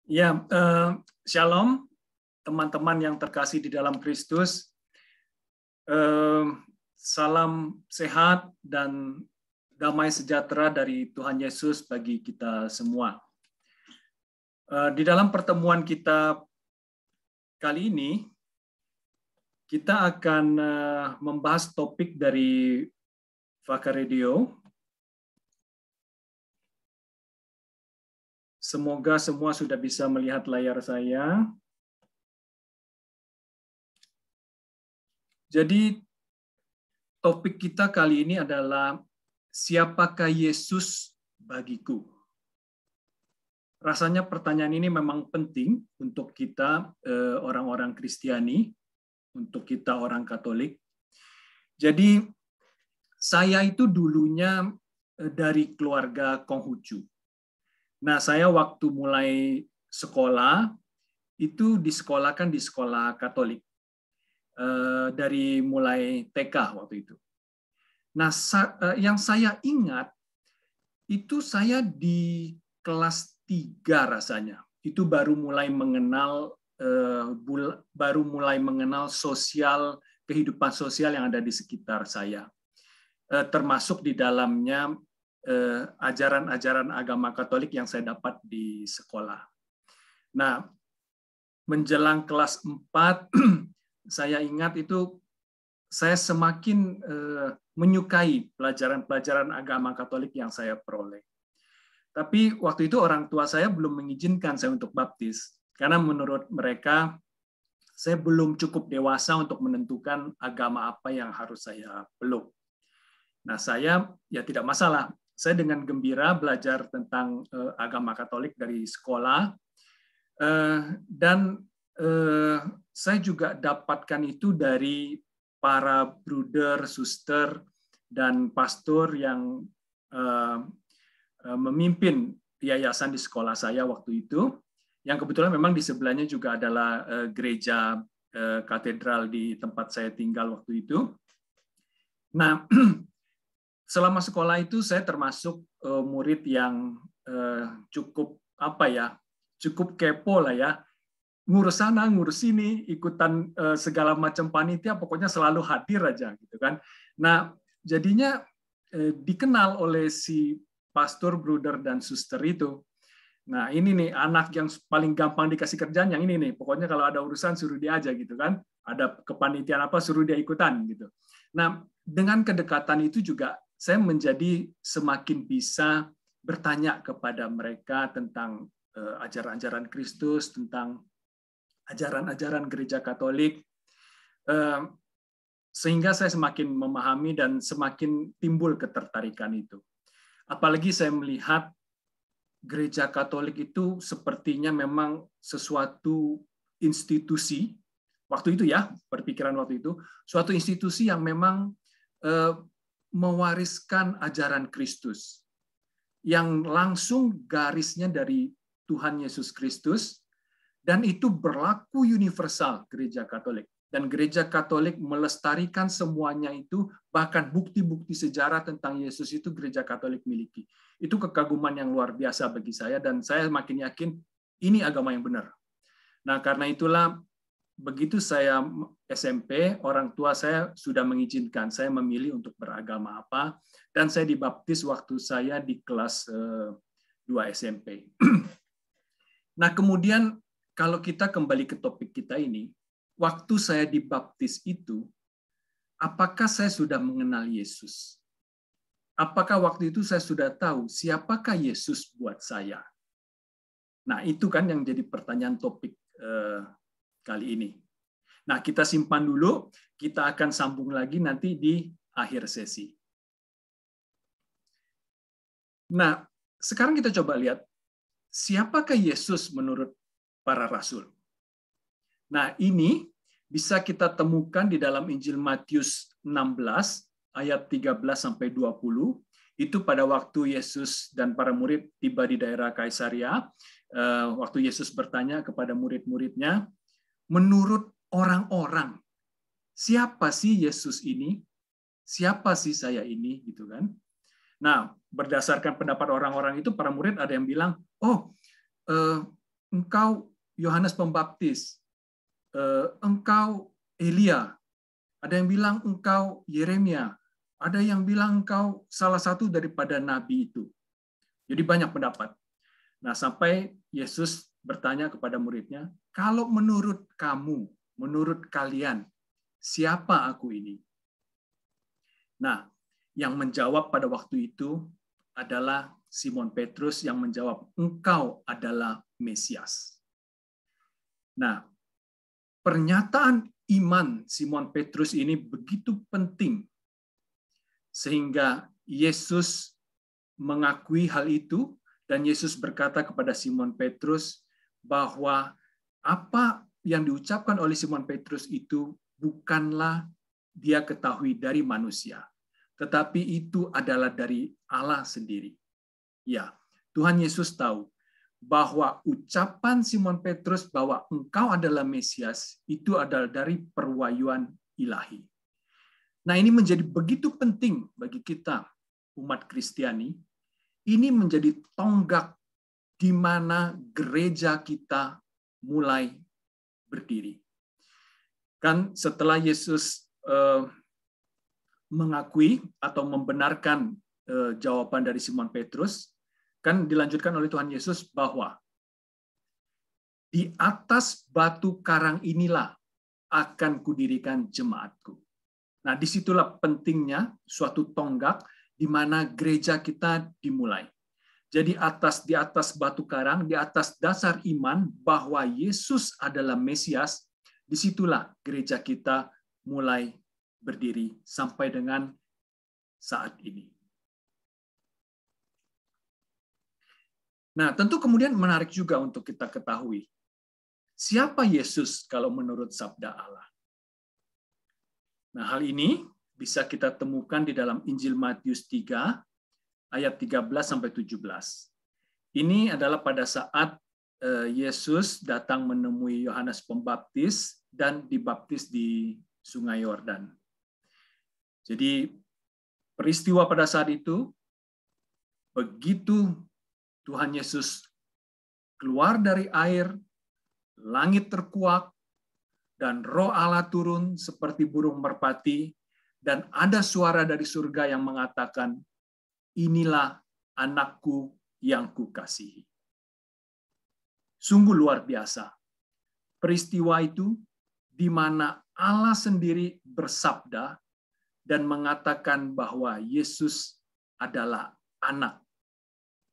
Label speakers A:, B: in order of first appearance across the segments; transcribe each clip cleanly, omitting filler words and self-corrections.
A: Ya, Shalom, teman-teman yang terkasih di dalam Kristus. Salam sehat dan damai sejahtera dari Tuhan Yesus bagi kita semua. Di dalam pertemuan kita kali ini, kita akan membahas topik dari Vaka Radio. Semoga semua sudah bisa melihat layar saya. Jadi topik kita kali ini adalah siapakah Yesus bagiku? Rasanya pertanyaan ini memang penting untuk kita orang-orang Kristiani, untuk kita orang Katolik. Jadi saya itu dulunya dari keluarga Konghucu. Nah, saya waktu mulai sekolah itu disekolahkan di sekolah Katolik dari mulai TK waktu itu. Nah, yang saya ingat itu saya di kelas 3 rasanya. Itu baru mulai mengenal sosial, kehidupan sosial yang ada di sekitar saya. Termasuk di dalamnya ajaran-ajaran agama Katolik yang saya dapat di sekolah. Nah, menjelang kelas 4 saya ingat itu saya semakin menyukai pelajaran-pelajaran agama Katolik yang saya peroleh. Tapi waktu itu orang tua saya belum mengizinkan saya untuk baptis, karena menurut mereka saya belum cukup dewasa untuk menentukan agama apa yang harus saya peluk. Nah, saya ya tidak masalah. Saya dengan gembira belajar tentang agama Katolik dari sekolah, dan saya juga dapatkan itu dari para bruder, suster, dan pastor yang memimpin yayasan di sekolah saya waktu itu, yang kebetulan memang di sebelahnya juga adalah gereja katedral di tempat saya tinggal waktu itu. Nah, selama sekolah itu saya termasuk murid yang cukup cukup kepo lah ya, ngurus sana, ngurus sini, ikutan segala macam panitia, pokoknya selalu hadir aja gitu kan. Nah, jadinya dikenal oleh si pastor, bruder, dan suster itu. Nah, ini nih anak yang paling gampang dikasih kerjaan yang ini nih. Pokoknya kalau ada urusan suruh dia aja gitu kan. Ada kepanitiaan apa suruh dia ikutan gitu. Nah, dengan kedekatan itu juga saya menjadi semakin bisa bertanya kepada mereka tentang ajaran-ajaran Kristus, tentang ajaran-ajaran gereja Katolik, sehingga saya semakin memahami dan semakin timbul ketertarikan itu. Apalagi saya melihat gereja Katolik itu sepertinya memang sesuatu institusi, waktu itu ya, berpikiran waktu itu, suatu institusi yang memang mewariskan ajaran Kristus, yang langsung garisnya dari Tuhan Yesus Kristus, dan itu berlaku universal gereja Katolik. Dan gereja Katolik melestarikan semuanya itu, bahkan bukti-bukti sejarah tentang Yesus itu gereja Katolik miliki. Itu kekaguman yang luar biasa bagi saya, dan saya makin yakin ini agama yang benar. Nah, karena itulah begitu saya SMP, orang tua saya sudah mengizinkan saya memilih untuk beragama apa, dan saya dibaptis waktu saya di kelas 2 SMP. Nah, kemudian kalau kita kembali ke topik kita ini, waktu saya dibaptis itu, apakah saya sudah mengenal Yesus? Apakah waktu itu saya sudah tahu siapakah Yesus buat saya? Nah, itu kan yang jadi pertanyaan topik kali ini. Nah, kita simpan dulu, kita akan sambung lagi nanti di akhir sesi. Nah, sekarang kita coba lihat, siapakah Yesus menurut para rasul? Nah, ini bisa kita temukan di dalam Injil Matius 16 ayat 13-20. Itu pada waktu Yesus dan para murid tiba di daerah Kaisaria, waktu Yesus bertanya kepada murid-muridnya, menurut orang-orang, siapa sih Yesus ini? Siapa sih saya ini? Gitu kan? Nah, berdasarkan pendapat orang-orang itu, para murid ada yang bilang, engkau Yohanes Pembaptis, engkau Elia, ada yang bilang engkau Yeremia, ada yang bilang engkau salah satu daripada nabi itu. Jadi banyak pendapat. Nah, sampai Yesus bertanya kepada muridnya, kalau menurut kamu, menurut kalian, siapa aku ini? Nah, yang menjawab pada waktu itu adalah Simon Petrus yang menjawab, engkau adalah Mesias. Nah, pernyataan iman Simon Petrus ini begitu penting sehingga Yesus mengakui hal itu dan Yesus berkata kepada Simon Petrus bahwa apa yang diucapkan oleh Simon Petrus itu bukanlah dia ketahui dari manusia, tetapi itu adalah dari Allah sendiri. Ya, Tuhan Yesus tahu bahwa ucapan Simon Petrus bahwa engkau adalah Mesias itu adalah dari perwahyuan ilahi. Nah, ini menjadi begitu penting bagi kita umat Kristiani. Ini menjadi tonggak di mana gereja kita mulai berdiri. Kan setelah Yesus mengakui atau membenarkan jawaban dari Simon Petrus, kan dilanjutkan oleh Tuhan Yesus bahwa di atas batu karang inilah akan kudirikan jemaatku. Nah, disitulah pentingnya suatu tonggak di mana gereja kita dimulai. Jadi di atas batu karang, di atas dasar iman bahwa Yesus adalah Mesias, disitulah gereja kita mulai berdiri sampai dengan saat ini. Nah, tentu kemudian menarik juga untuk kita ketahui, siapa Yesus kalau menurut sabda Allah? Nah, hal ini bisa kita temukan di dalam Injil Matius 3, ayat 13-17. Ini adalah pada saat Yesus datang menemui Yohanes Pembaptis dan dibaptis di Sungai Yordan. Jadi, peristiwa pada saat itu, begitu Tuhan Yesus keluar dari air, langit terkuak, dan Roh Allah turun seperti burung merpati, dan ada suara dari surga yang mengatakan, inilah anakku yang kukasihi. Sungguh luar biasa. Peristiwa itu di mana Allah sendiri bersabda dan mengatakan bahwa Yesus adalah anak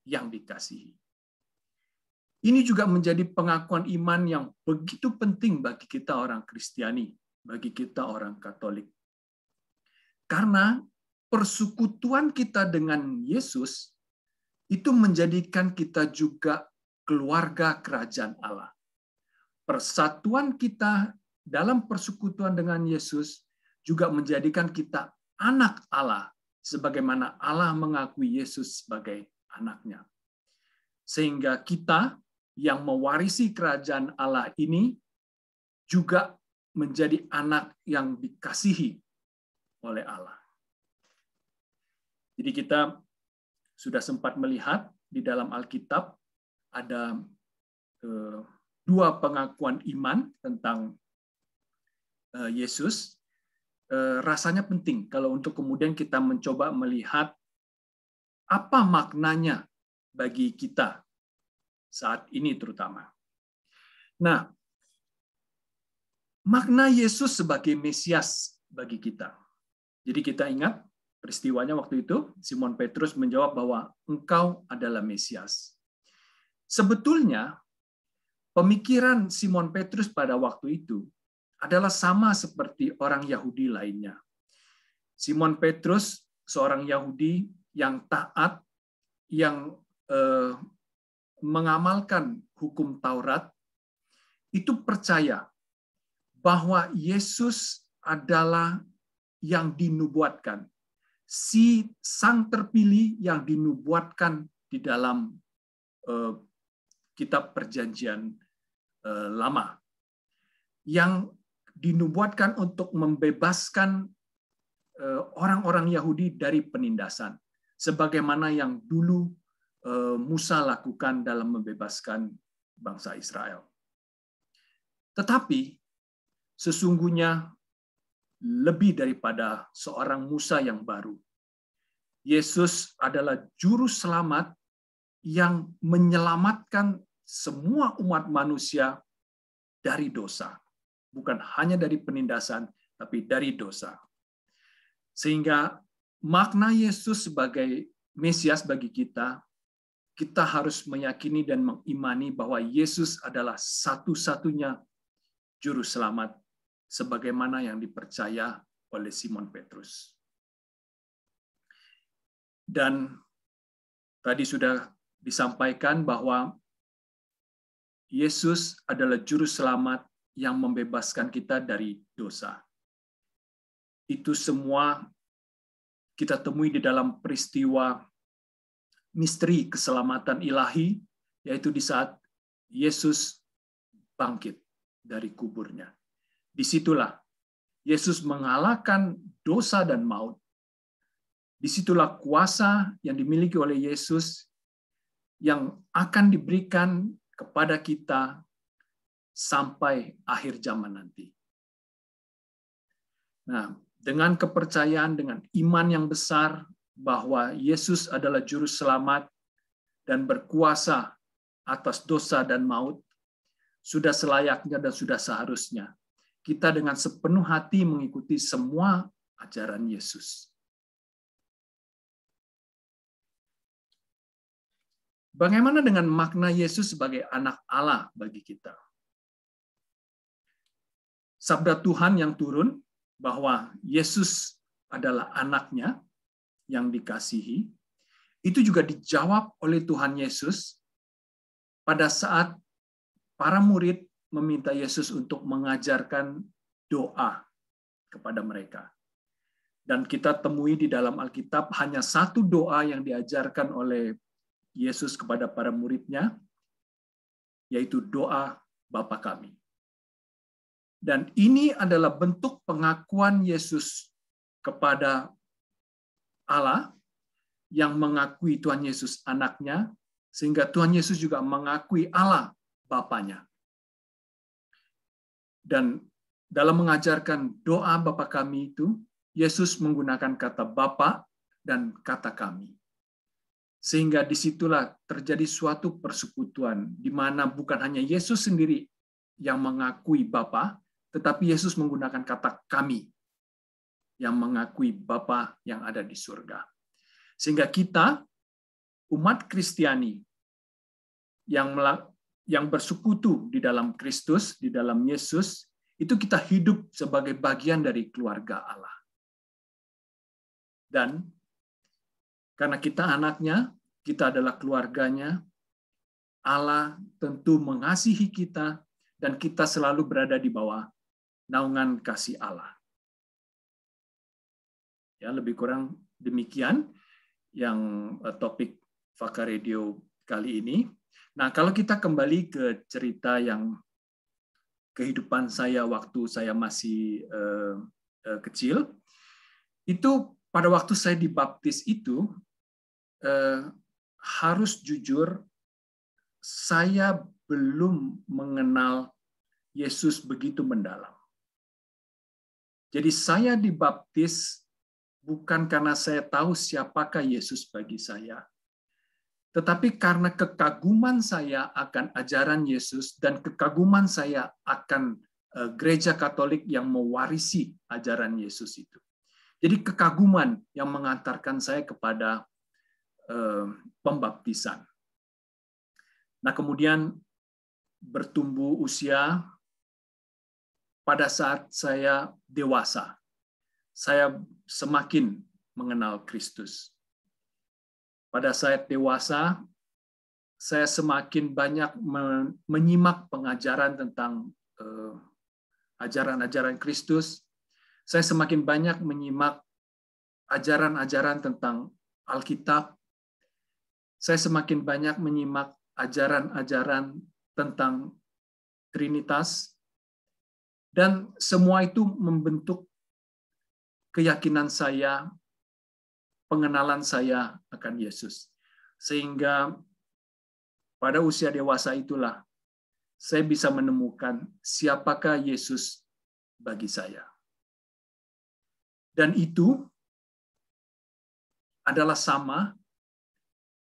A: yang dikasihi. Ini juga menjadi pengakuan iman yang begitu penting bagi kita orang Kristiani, bagi kita orang Katolik. Karena persekutuan kita dengan Yesus itu menjadikan kita juga keluarga kerajaan Allah. Persatuan kita dalam persekutuan dengan Yesus juga menjadikan kita anak Allah, sebagaimana Allah mengakui Yesus sebagai anaknya. Sehingga kita yang mewarisi kerajaan Allah ini juga menjadi anak yang dikasihi oleh Allah. Jadi kita sudah sempat melihat di dalam Alkitab ada dua pengakuan iman tentang Yesus. Rasanya penting kalau untuk kemudian kita mencoba melihat apa maknanya bagi kita saat ini terutama. Nah, makna Yesus sebagai Mesias bagi kita. Jadi kita ingat peristiwanya waktu itu, Simon Petrus menjawab bahwa engkau adalah Mesias. Sebetulnya, pemikiran Simon Petrus pada waktu itu adalah sama seperti orang Yahudi lainnya. Simon Petrus, seorang Yahudi yang taat, yang mengamalkan hukum Taurat, itu percaya bahwa Yesus adalah yang dinubuatkan, si sang terpilih yang dinubuatkan di dalam kitab Perjanjian Lama, yang dinubuatkan untuk membebaskan orang-orang Yahudi dari penindasan, sebagaimana yang dulu Musa lakukan dalam membebaskan bangsa Israel. Tetapi sesungguhnya lebih daripada seorang Musa yang baru. Yesus adalah juru selamat yang menyelamatkan semua umat manusia dari dosa. Bukan hanya dari penindasan, tapi dari dosa. Sehingga makna Yesus sebagai Mesias bagi kita, kita harus meyakini dan mengimani bahwa Yesus adalah satu-satunya juru selamat sebagaimana yang dipercaya oleh Simon Petrus. Dan tadi sudah disampaikan bahwa Yesus adalah juru selamat yang membebaskan kita dari dosa. Itu semua kita temui di dalam peristiwa misteri keselamatan ilahi, yaitu di saat Yesus bangkit dari kuburnya. Disitulah Yesus mengalahkan dosa dan maut. Disitulah kuasa yang dimiliki oleh Yesus yang akan diberikan kepada kita sampai akhir zaman nanti. Nah, dengan kepercayaan, dengan iman yang besar bahwa Yesus adalah juru selamat dan berkuasa atas dosa dan maut, sudah selayaknya dan sudah seharusnya kita dengan sepenuh hati mengikuti semua ajaran Yesus. Bagaimana dengan makna Yesus sebagai anak Allah bagi kita? Sabda Tuhan yang turun bahwa Yesus adalah anaknya yang dikasihi, itu juga dijawab oleh Tuhan Yesus pada saat para murid meminta Yesus untuk mengajarkan doa kepada mereka. Dan kita temui di dalam Alkitab hanya satu doa yang diajarkan oleh Yesus kepada para muridnya, yaitu doa Bapa kami. Dan ini adalah bentuk pengakuan Yesus kepada Allah yang mengakui Tuhan Yesus anaknya, sehingga Tuhan Yesus juga mengakui Allah Bapanya. Dan dalam mengajarkan doa Bapa kami itu, Yesus menggunakan kata Bapa dan kata kami. Sehingga disitulah terjadi suatu persekutuan, di mana bukan hanya Yesus sendiri yang mengakui Bapa, tetapi Yesus menggunakan kata kami, yang mengakui Bapa yang ada di surga. Sehingga kita, umat Kristiani, yang bersekutu di dalam Kristus, di dalam Yesus, itu kita hidup sebagai bagian dari keluarga Allah. Dan karena kita anaknya, kita adalah keluarganya, Allah tentu mengasihi kita, dan kita selalu berada di bawah naungan kasih Allah. Ya, lebih kurang demikian yang topik Fakar Radio kali ini. Nah, kalau kita kembali ke cerita yang kehidupan saya waktu saya masih kecil, itu pada waktu saya dibaptis itu, harus jujur, saya belum mengenal Yesus begitu mendalam. Jadi saya dibaptis bukan karena saya tahu siapakah Yesus bagi saya, tetapi karena kekaguman saya akan ajaran Yesus dan kekaguman saya akan gereja Katolik yang mewarisi ajaran Yesus itu. Jadi kekaguman yang mengantarkan saya kepada pembaptisan. Nah, kemudian bertumbuh usia, pada saat saya dewasa, saya semakin mengenal Kristus. Pada saat dewasa, saya semakin banyak menyimak pengajaran tentang ajaran-ajaran Kristus. Saya semakin banyak menyimak ajaran-ajaran tentang Alkitab. Saya semakin banyak menyimak ajaran-ajaran tentang Trinitas. Dan semua itu membentuk keyakinan saya, pengenalan saya akan Yesus. Sehingga pada usia dewasa itulah saya bisa menemukan siapakah Yesus bagi saya. Dan itu adalah sama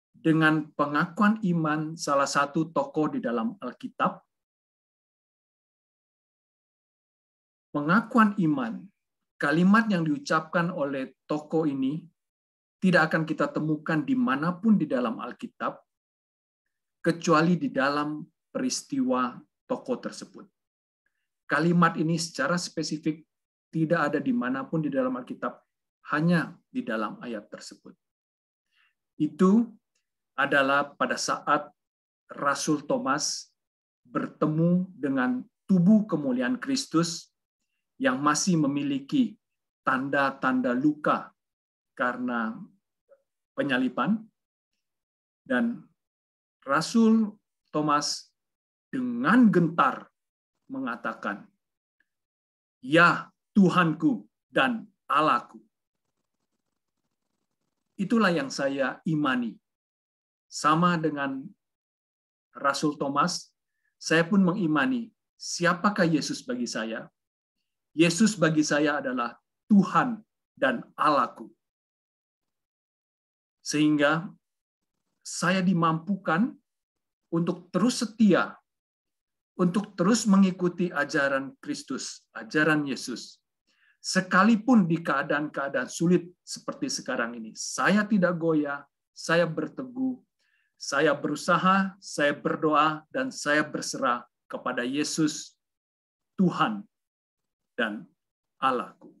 A: dengan pengakuan iman salah satu tokoh di dalam Alkitab. Pengakuan iman, kalimat yang diucapkan oleh tokoh ini tidak akan kita temukan dimanapun di dalam Alkitab, kecuali di dalam peristiwa tokoh tersebut. Kalimat ini secara spesifik tidak ada dimanapun di dalam Alkitab, hanya di dalam ayat tersebut. Itu adalah pada saat Rasul Thomas bertemu dengan tubuh kemuliaan Kristus yang masih memiliki tanda-tanda luka karena penyaliban, dan Rasul Thomas dengan gentar mengatakan, "Ya Tuhanku dan Allahku." Itulah yang saya imani. Sama dengan Rasul Thomas, saya pun mengimani siapakah Yesus bagi saya. Yesus bagi saya adalah Tuhan dan Allahku. Sehingga saya dimampukan untuk terus setia, untuk terus mengikuti ajaran Kristus, ajaran Yesus. Sekalipun di keadaan-keadaan sulit seperti sekarang ini, saya tidak goyah, saya berteguh, saya berusaha, saya berdoa, dan saya berserah kepada Yesus, Tuhan dan Allahku.